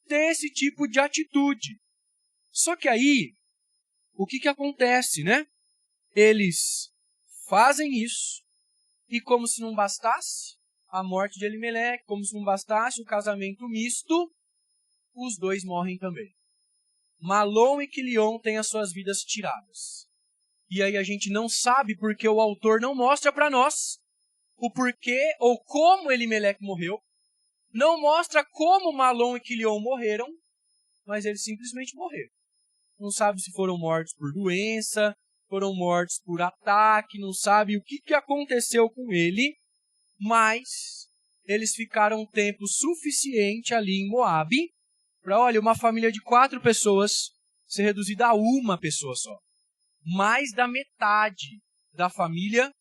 ter esse tipo de atitude. Só que aí, o que acontece, né? Eles fazem isso, e como se não bastasse a morte de Elimeleque, como se não bastasse o casamento misto, os 2 morrem também. Malom e Quilion têm as suas vidas tiradas. E aí a gente não sabe porque o autor não mostra para nós o porquê ou como Elimeleque morreu. Não mostra como Malom e Quilion morreram, mas eles simplesmente morreram. Não sabe se foram mortos por doença, foram mortos por ataque, não sabe o que aconteceu com ele, mas eles ficaram um tempo suficiente ali em Moabe para, olha, uma família de 4 pessoas ser reduzida a uma pessoa só. Mais da metade da família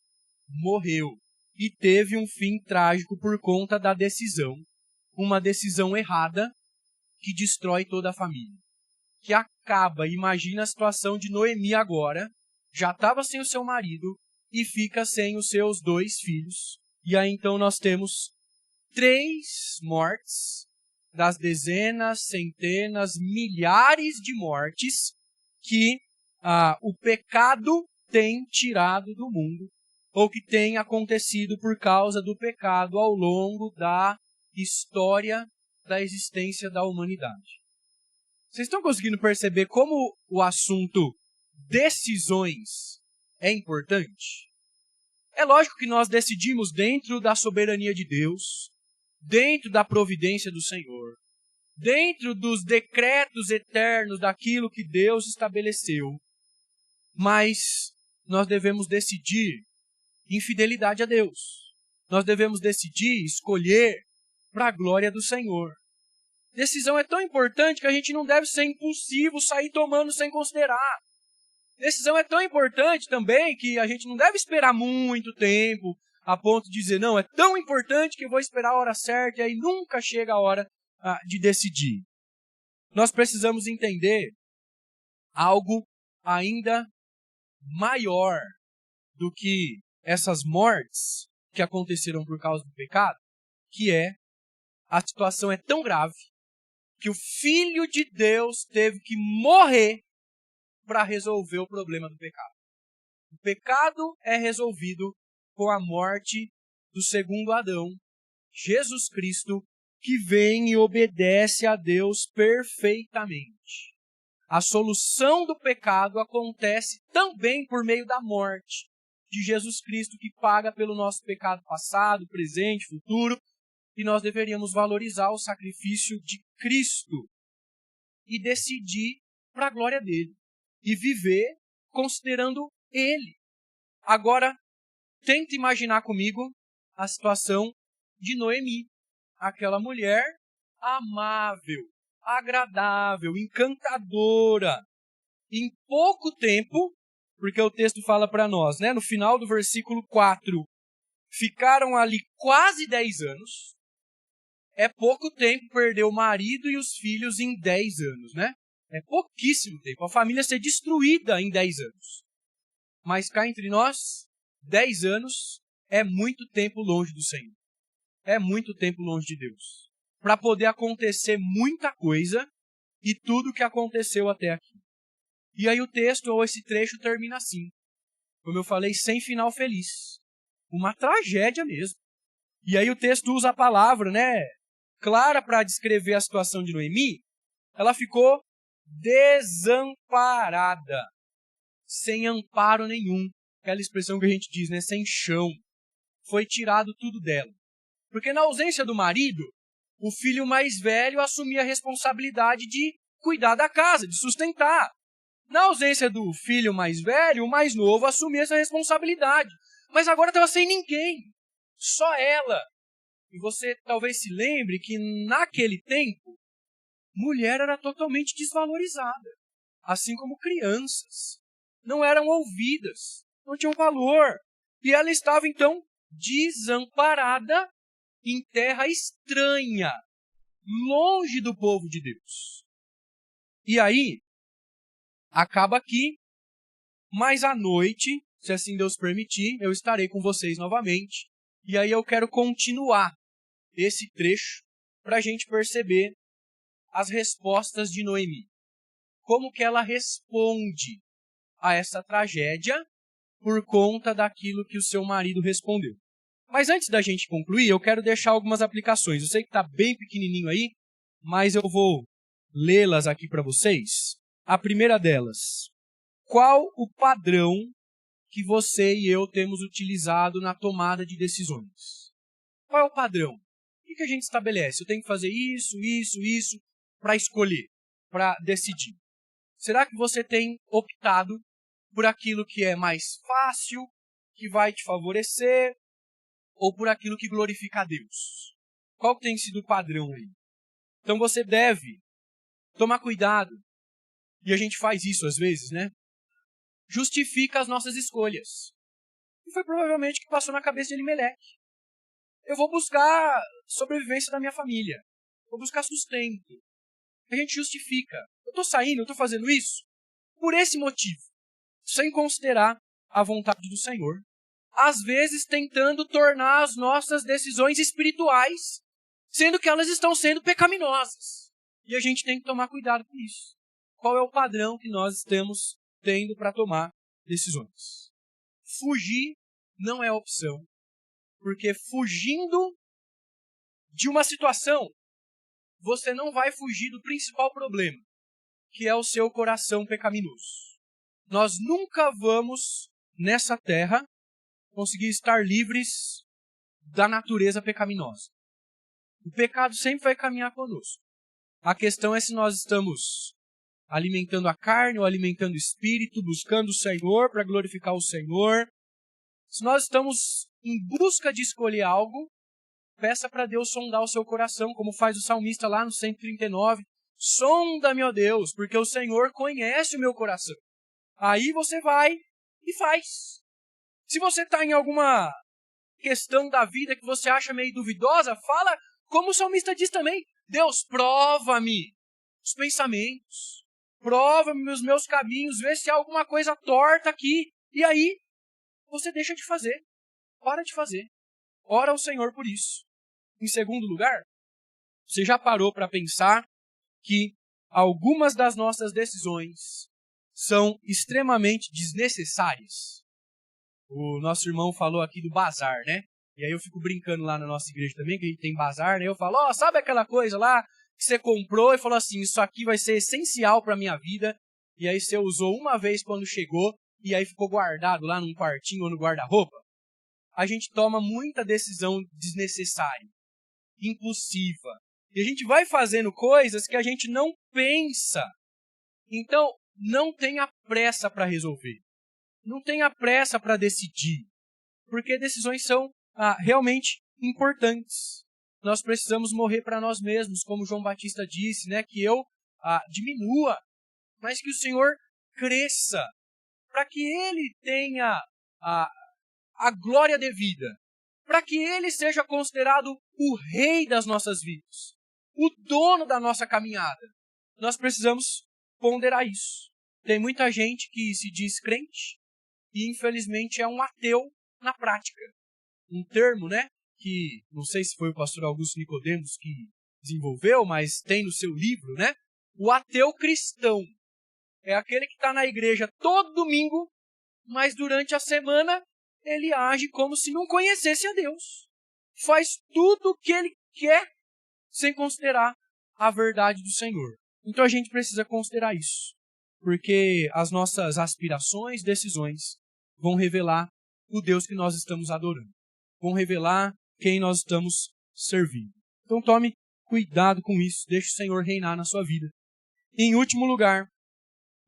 morreu e teve um fim trágico por conta da decisão. Uma decisão errada que destrói toda a família. Que acaba, imagina a situação de Noemi agora, já estava sem o seu marido e fica sem os seus 2 filhos. E aí então nós temos 3 mortes, das dezenas, centenas, milhares de mortes que o pecado tem tirado do mundo, ou que tem acontecido por causa do pecado ao longo da história da existência da humanidade. Vocês estão conseguindo perceber como o assunto decisões é importante? É lógico que nós decidimos dentro da soberania de Deus, dentro da providência do Senhor, dentro dos decretos eternos daquilo que Deus estabeleceu. Mas nós devemos decidir em fidelidade a Deus. Nós devemos decidir, escolher para a glória do Senhor. Decisão é tão importante que a gente não deve ser impulsivo, sair tomando sem considerar. Decisão é tão importante também que a gente não deve esperar muito tempo a ponto de dizer, não, é tão importante que eu vou esperar a hora certa e aí nunca chega a hora de decidir. Nós precisamos entender algo ainda maior do que essas mortes que aconteceram por causa do pecado, que é a situação é tão grave que o Filho de Deus teve que morrer para resolver o problema do pecado. O pecado é resolvido com a morte do segundo Adão, Jesus Cristo, que vem e obedece a Deus perfeitamente. A solução do pecado acontece também por meio da morte de Jesus Cristo, que paga pelo nosso pecado passado, presente, futuro, e nós deveríamos valorizar o sacrifício de Cristo e decidir para a glória dele e viver considerando ele. Agora, tenta imaginar comigo a situação de Noemi, aquela mulher amável, agradável, encantadora. Em pouco tempo, porque o texto fala para nós, né, no final do versículo 4, ficaram ali quase 10 anos. É pouco tempo perder o marido e os filhos em 10 anos, né? É pouquíssimo tempo. A família ser destruída em 10 anos. Mas cá entre nós, 10 anos é muito tempo longe do Senhor. É muito tempo longe de Deus. Para poder acontecer muita coisa e tudo o que aconteceu até aqui. E aí o texto, ou esse trecho, termina assim. Como eu falei, sem final feliz. Uma tragédia mesmo. E aí o texto usa a palavra, né, clara para descrever a situação de Noemi. Ela ficou desamparada, sem amparo nenhum. Aquela expressão que a gente diz, né, sem chão. Foi tirado tudo dela. Porque na ausência do marido, o filho mais velho assumia a responsabilidade de cuidar da casa, de sustentar. Na ausência do filho mais velho, o mais novo assumia essa responsabilidade. Mas agora estava sem ninguém. Só ela. E você talvez se lembre que naquele tempo, mulher era totalmente desvalorizada. Assim como crianças. Não eram ouvidas. Não tinham valor. E ela estava então desamparada em terra estranha. Longe do povo de Deus. E aí, acaba aqui, mas à noite, se assim Deus permitir, eu estarei com vocês novamente. E aí eu quero continuar esse trecho para a gente perceber as respostas de Noemi. Como que ela responde a essa tragédia por conta daquilo que o seu marido respondeu. Mas antes da gente concluir, eu quero deixar algumas aplicações. Eu sei que está bem pequenininho aí, mas eu vou lê-las aqui para vocês. A primeira delas. Qual o padrão que você e eu temos utilizado na tomada de decisões? Qual é o padrão? O que a gente estabelece? Eu tenho que fazer isso para escolher, para decidir. Será que você tem optado por aquilo que é mais fácil, que vai te favorecer, ou por aquilo que glorifica a Deus? Qual tem sido o padrão aí? Então você deve tomar cuidado. E a gente faz isso às vezes, né? Justifica as nossas escolhas. E foi provavelmente o que passou na cabeça de Elimeleque. Eu vou buscar sobrevivência da minha família. Vou buscar sustento. A gente justifica. Eu estou saindo, eu estou fazendo isso por esse motivo. Sem considerar a vontade do Senhor. Às vezes tentando tornar as nossas decisões espirituais, sendo que elas estão sendo pecaminosas. E a gente tem que tomar cuidado com isso. Qual é o padrão que nós estamos tendo para tomar decisões? Fugir não é opção. Porque fugindo de uma situação, você não vai fugir do principal problema, que é o seu coração pecaminoso. Nós nunca vamos, nessa terra, conseguir estar livres da natureza pecaminosa. O pecado sempre vai caminhar conosco. A questão é se nós estamos alimentando a carne ou alimentando o espírito, buscando o Senhor para glorificar o Senhor. Se nós estamos em busca de escolher algo, peça para Deus sondar o seu coração, como faz o salmista lá no 139. Sonda-me, ó Deus, porque o Senhor conhece o meu coração. Aí você vai e faz. Se você está em alguma questão da vida que você acha meio duvidosa, fala como o salmista diz também. Deus, prova-me os pensamentos. Prova-me os meus caminhos. Vê se há alguma coisa torta aqui. E aí, você deixa de fazer. Para de fazer. Ora ao Senhor por isso. Em segundo lugar, você já parou para pensar que algumas das nossas decisões são extremamente desnecessárias? O nosso irmão falou aqui do bazar, né? E aí eu fico brincando lá na nossa igreja também, que a gente tem bazar, né? Eu falo, sabe aquela coisa lá que você comprou e falou assim, isso aqui vai ser essencial para a minha vida, e aí você usou uma vez quando chegou, e aí ficou guardado lá num quartinho ou no guarda-roupa? A gente toma muita decisão desnecessária, impulsiva. E a gente vai fazendo coisas que a gente não pensa. Então, não tenha pressa para resolver. Não tenha pressa para decidir. Porque decisões são realmente importantes. Nós precisamos morrer para nós mesmos, como João Batista disse, né? Que eu diminua, mas que o Senhor cresça. Para que Ele tenha a glória devida. Para que Ele seja considerado o rei das nossas vidas. O dono da nossa caminhada. Nós precisamos ponderar isso. Tem muita gente que se diz crente e infelizmente é um ateu na prática. Um termo, né, que não sei se foi o pastor Augusto Nicodemos que desenvolveu, mas tem no seu livro, né? O ateu cristão. É aquele que está na igreja todo domingo, mas durante a semana ele age como se não conhecesse a Deus. Faz tudo o que ele quer sem considerar a verdade do Senhor. Então a gente precisa considerar isso. Porque as nossas aspirações, decisões, vão revelar o Deus que nós estamos adorando. Vão revelar quem nós estamos servindo. Então tome cuidado com isso. Deixe o Senhor reinar na sua vida. E, em último lugar,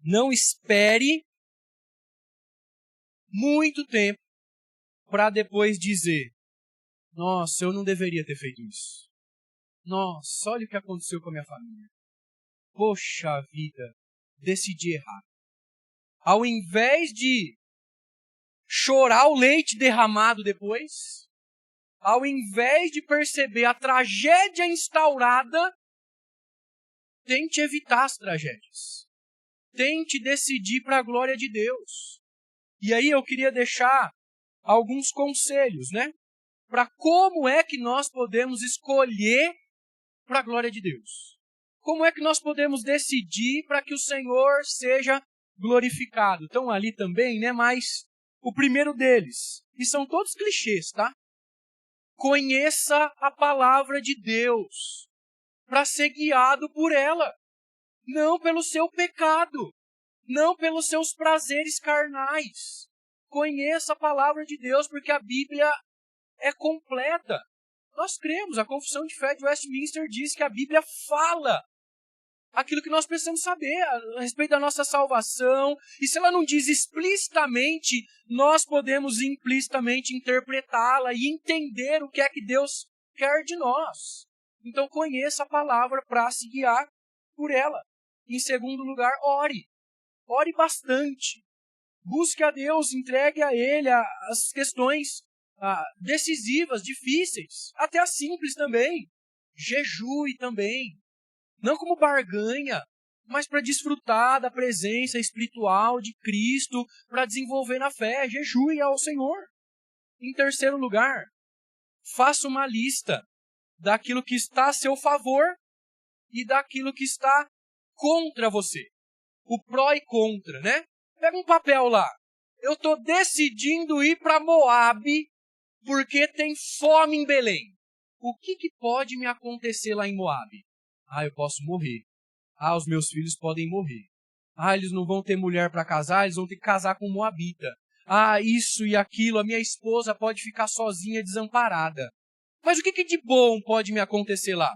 não espere muito tempo para depois dizer, nossa, eu não deveria ter feito isso. Nossa, olha o que aconteceu com a minha família. Poxa vida, decidi errar. Ao invés de chorar o leite derramado depois, ao invés de perceber a tragédia instaurada, tente evitar as tragédias. Tente decidir para a glória de Deus. E aí eu queria deixar alguns conselhos, né? Para como é que nós podemos escolher para a glória de Deus. Como é que nós podemos decidir para que o Senhor seja glorificado? Estão ali também, né? Mas o primeiro deles, e são todos clichês, tá? Conheça a palavra de Deus para ser guiado por ela. Não pelo seu pecado, não pelos seus prazeres carnais. Conheça a palavra de Deus porque a Bíblia é completa. Nós cremos, a Confissão de Fé de Westminster diz que a Bíblia fala aquilo que nós precisamos saber a respeito da nossa salvação. E se ela não diz explicitamente, nós podemos implicitamente interpretá-la e entender o que é que Deus quer de nós. Então conheça a palavra para se guiar por ela. Em segundo lugar, ore. Ore bastante. Busque a Deus, entregue a Ele as questões decisivas, difíceis, até as simples também. Jejue também. Não como barganha, mas para desfrutar da presença espiritual de Cristo, para desenvolver na fé. Jejue ao Senhor. Em terceiro lugar, faça uma lista daquilo que está a seu favor e daquilo que está contra você. O pró e contra, né? Pega um papel lá. Eu estou decidindo ir para Moabe porque tem fome em Belém. O que pode me acontecer lá em Moabe? Eu posso morrer. Os meus filhos podem morrer. Eles não vão ter mulher para casar, eles vão ter que casar com um moabita. Isso e aquilo, a minha esposa pode ficar sozinha, desamparada. Mas o que de bom pode me acontecer lá?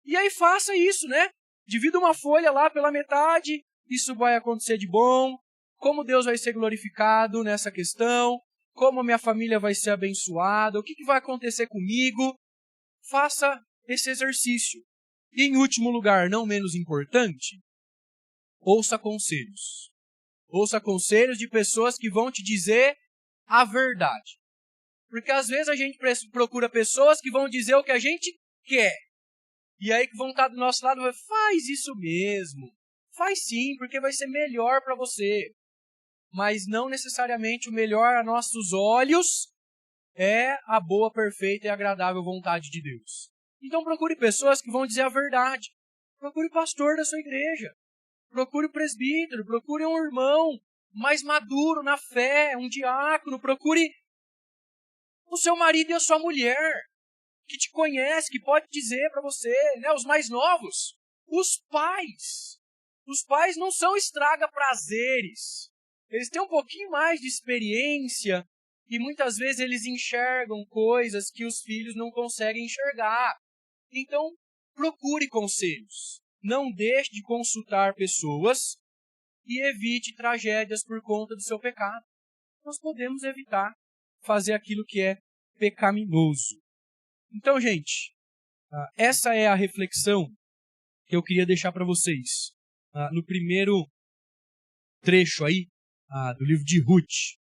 E aí faça isso, né? Divida uma folha lá pela metade isso vai acontecer de bom, como Deus vai ser glorificado nessa questão, como a minha família vai ser abençoada, o que vai acontecer comigo. Faça esse exercício. E em último lugar, não menos importante, ouça conselhos. Ouça conselhos de pessoas que vão te dizer a verdade. Porque às vezes a gente procura pessoas que vão dizer o que a gente quer. E aí que vão estar do nosso lado, faz isso mesmo. Faz sim, porque vai ser melhor para você. Mas não necessariamente o melhor a nossos olhos é a boa, perfeita e agradável vontade de Deus. Então procure pessoas que vão dizer a verdade. Procure o pastor da sua igreja. Procure o presbítero. Procure um irmão mais maduro na fé, um diácono. Procure o seu marido e a sua mulher, que te conhece, que pode dizer para você, né, os mais novos. Os pais. Os pais não são estraga-prazeres. Eles têm um pouquinho mais de experiência e muitas vezes eles enxergam coisas que os filhos não conseguem enxergar. Então, procure conselhos. Não deixe de consultar pessoas e evite tragédias por conta do seu pecado. Nós podemos evitar fazer aquilo que é pecaminoso. Então, gente, essa é a reflexão que eu queria deixar para vocês no primeiro trecho aí do livro de Ruth.